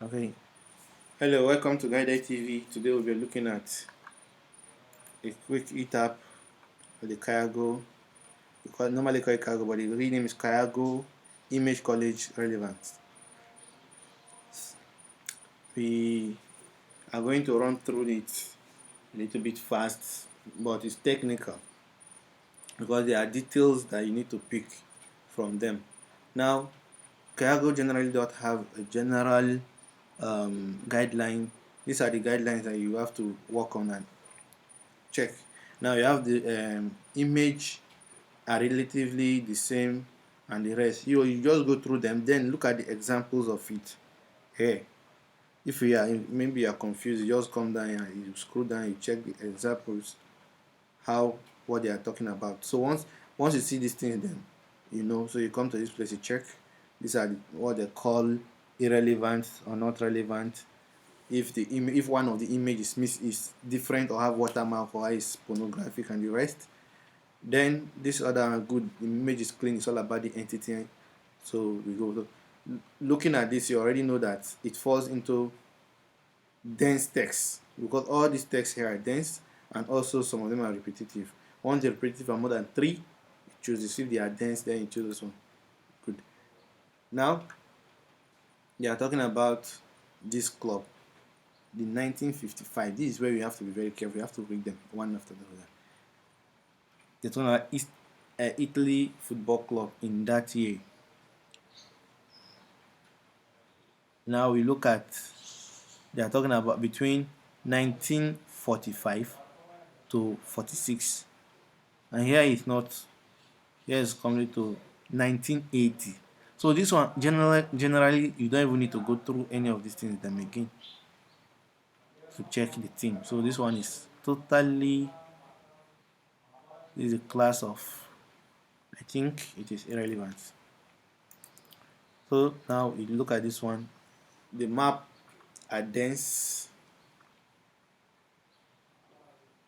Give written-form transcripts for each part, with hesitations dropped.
Okay. Hello, welcome to Guided TV. Today we'll be looking at a quick hitapp of the Kaigo. Normally call it Kaigo, but the real name is Kaigo Image Collage Relevance. We are going to run through it a little bit fast, but it's technical because there are details that you need to pick from them. Now, Kaigo generally don't have a general guideline. These are the guidelines that you have to work on and check. Now you have the image are relatively the same and the rest. You just go through them, then look at the examples of it. Here, if you are maybe you are confused, you just come down and you scroll down, you check the examples, how what they are talking about. So once you see these things, then you know. So you come to this place, you check. These are what they call irrelevant or not relevant. If one of the images is different or have watermark or is pornographic and the rest, then this other are good. The image is clean. It's all about the entity. So we go. So looking at this, you already know that it falls into dense text because all these texts here are dense and also some of them are repetitive. Once they're repetitive are more than three, you choose this. If they are dense, then you choose this one. Good. Now they are talking about this club, the 1955. This is where we have to be very careful. We have to read them one after the other. They're talking about Italy Football Club in that year. Now we look at, they are talking about between 1945 to 46, and here is not, here is coming to 1980. So this one generally you don't even need to go through any of these things them again to check the team. So this one is totally, this is a class of, I think it is irrelevant. So now you look at this one, the map are dense.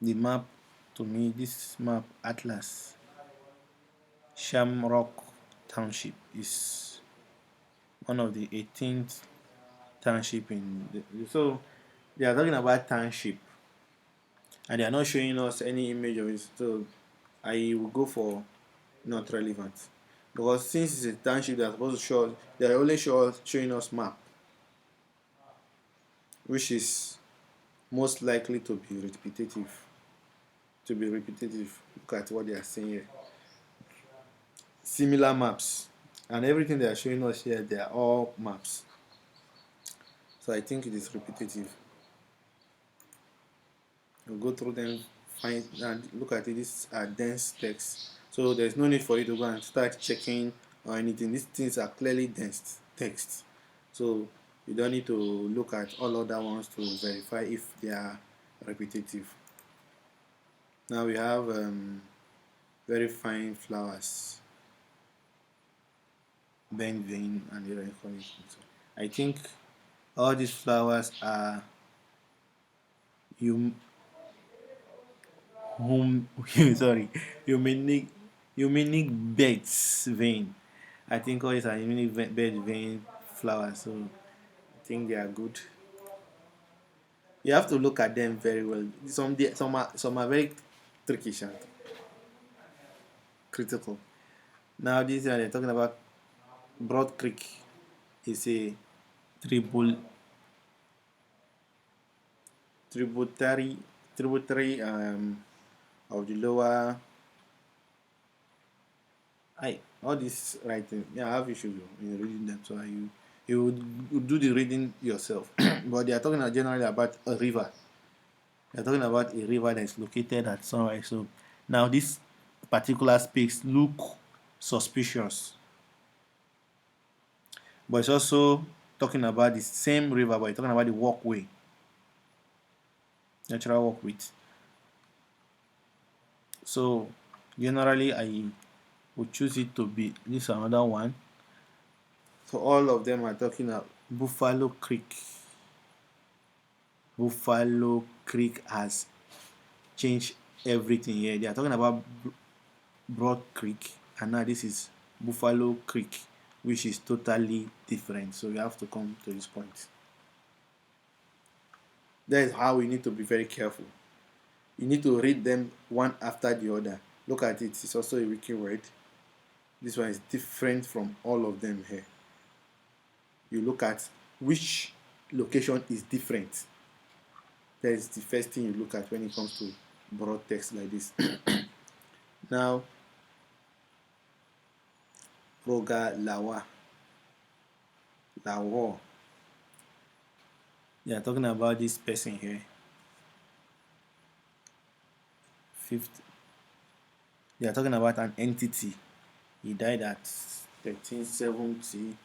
The map, to me, this map atlas, Shamrock Township is one of the 18th township in so they are talking about township and they are not showing us any image of it, so I will go for not relevant because since it's a township, they are supposed to show, they are only showing us map, which is most likely to be repetitive. Look at what they are saying here. Similar maps, and everything they are showing us here, they are all maps. So I think it is repetitive. We'll go through them, find and look at it. These are dense text, so there's no need for you to go and start checking or anything. These things are clearly dense text, so you don't need to look at all other ones to verify if they are repetitive. Now we have very fine flowers, bend vein, and the recognition. So I think all these flowers are you whom sorry, humanic humanic beds vein. I think all these are humanic bed vein flowers, so I think they are good. You have to look at them very well. Some are very tricky and critical. Now this one they're talking about Broad Creek is a tribal tributary tributary of the lower. All this writing, yeah, I have issues in reading them, so you would do the reading yourself. But they are talking generally about a river. They are talking about a river that is located at somewhere. So now this particular space look suspicious, but it's also talking about the same river, but it's talking about the walkway, natural walkway. So generally I would choose it to be this another one. So all of them are talking about Buffalo Creek. Buffalo Creek has changed everything here. They are talking about Broad Creek, and now this is Buffalo Creek, which is totally different. So you have to come to this point. That is how you need to be very careful. You need to read them one after the other. Look at it. It's also a wiki word. This one is different from all of them here. You look at which location is different. That is the first thing you look at when it comes to broad text like this. Now, Roga Lawa. Lawo. They are talking about this person here. Fifth. They are talking about an entity. He died at 1370.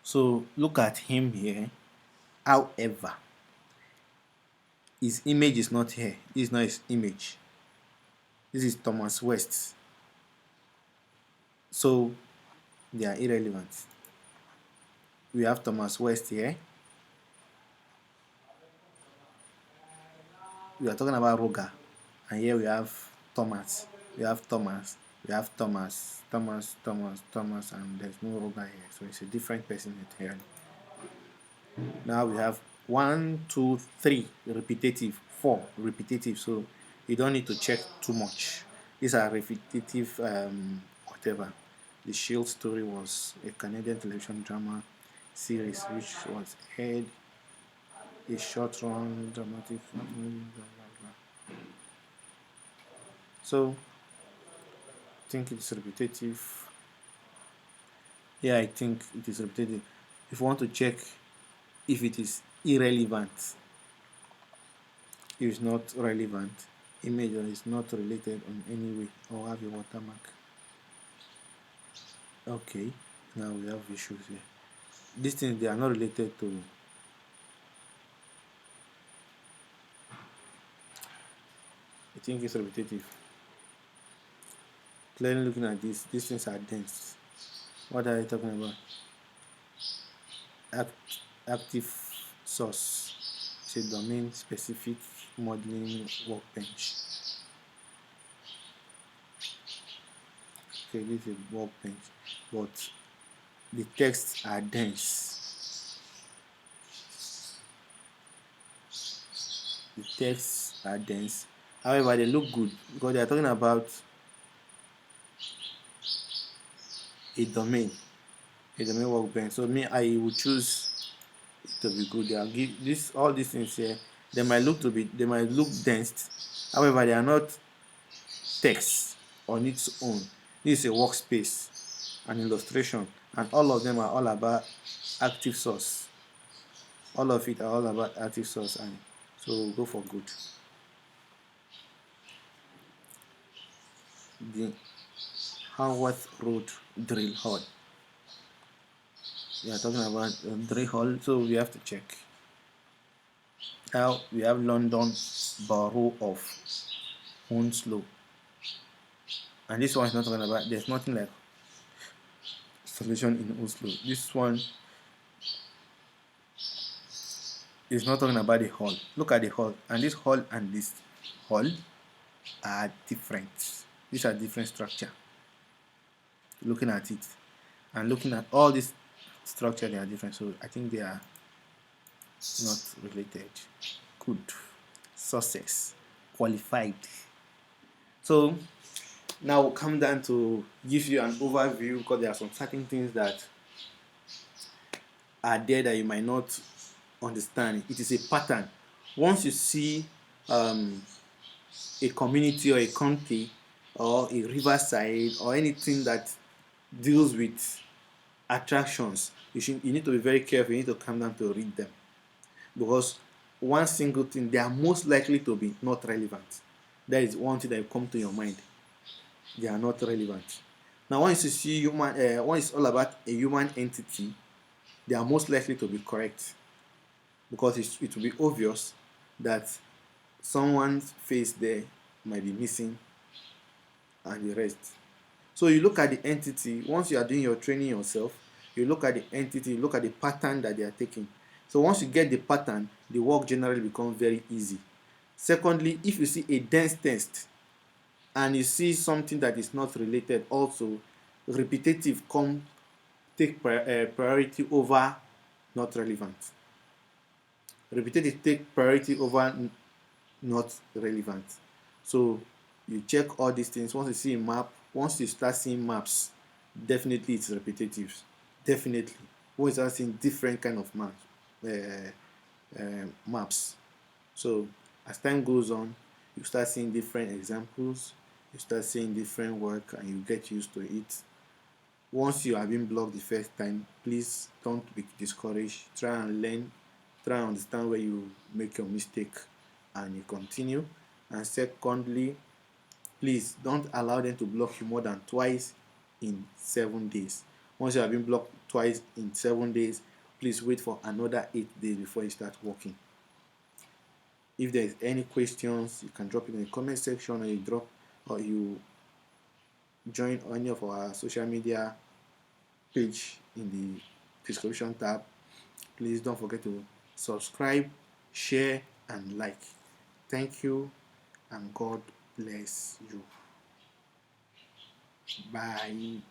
So look at him here. However, his image is not here. This is not his image. This is Thomas West. So they are irrelevant. We have Thomas West here. We are talking about Roger. And here we have Thomas. We have Thomas. We have Thomas, and there's no Roger here. So it's a different person here. Now we have 1, 2, 3 repetitive, 4 repetitive. So you don't need to check too much. These are repetitive, whatever. The Shield story was a Canadian television drama series which was aired a short run dramatic. Blah, blah, blah. So I think it's repetitive. Yeah, I think it is repetitive. If you want to check if it is irrelevant, if it's not relevant, image or is not related in any way, or have a watermark. Okay, now we have issues here. These things, they are not related to. I think it's repetitive. Clearly looking at this, these things are dense. What are you talking about? Active source. It's a domain specific modeling workbench. Okay, this is a workbench, but the texts are dense. The texts are dense. However, they look good because they are talking about a domain workbench. So me, I would choose it to be good. I'll give this all these things here. They might look dense. However, they are not text on its own. This is a workspace, an illustration, and all of them are all about active source. All of it are all about active source, and so we'll go for good. The Haworth Road drill hall. We are talking about drill hall, so we have to check. Now we have London Borough of Hounslow, and this one is not talking about. There's nothing like solution in Oslo. This one is not talking about the hall. Look at the hall, and this hall and this hall are different. These are different structure. Looking at it and looking at all this structure, they are different. So I think they are not related. Good. Success. Qualified. So now we'll come down to give you an overview because there are some certain things that are there that you might not understand. It is a pattern. Once you see a community or a country or a riverside or anything that deals with attractions, you need to be very careful. You need to come down to read them, because one single thing, they are most likely to be not relevant. That is one thing that will come to your mind. They are not relevant. Now once you see human, once it's all about a human entity, they are most likely to be correct, because it will be obvious that someone's face there might be missing and the rest. So you look at the entity. Once you are doing your training yourself, you look at the entity, you look at the pattern that they are taking. So once you get the pattern, the work generally becomes very easy. Secondly, if you see a dense text and you see something that is not related, also repetitive take priority over not relevant. Repetitive take priority over not relevant. So you check all these things. Once you see a map, once you start seeing maps, definitely it's repetitive. Definitely. Once you start seeing different kind of maps. So as time goes on, you start seeing different examples, you start seeing different work, and you get used to it. Once you have been blocked the first time, please don't be discouraged. Try and learn, try and understand where you make your mistake, and you continue. And secondly, please don't allow them to block you more than twice in 7 days. Once you have been blocked twice in 7 days, please wait for another 8 days before you start working. If there is any questions, you can drop it in the comment section, or you join any of our social media page in the description tab. Please don't forget to subscribe, share, and like. Thank you, and God bless you. Bye.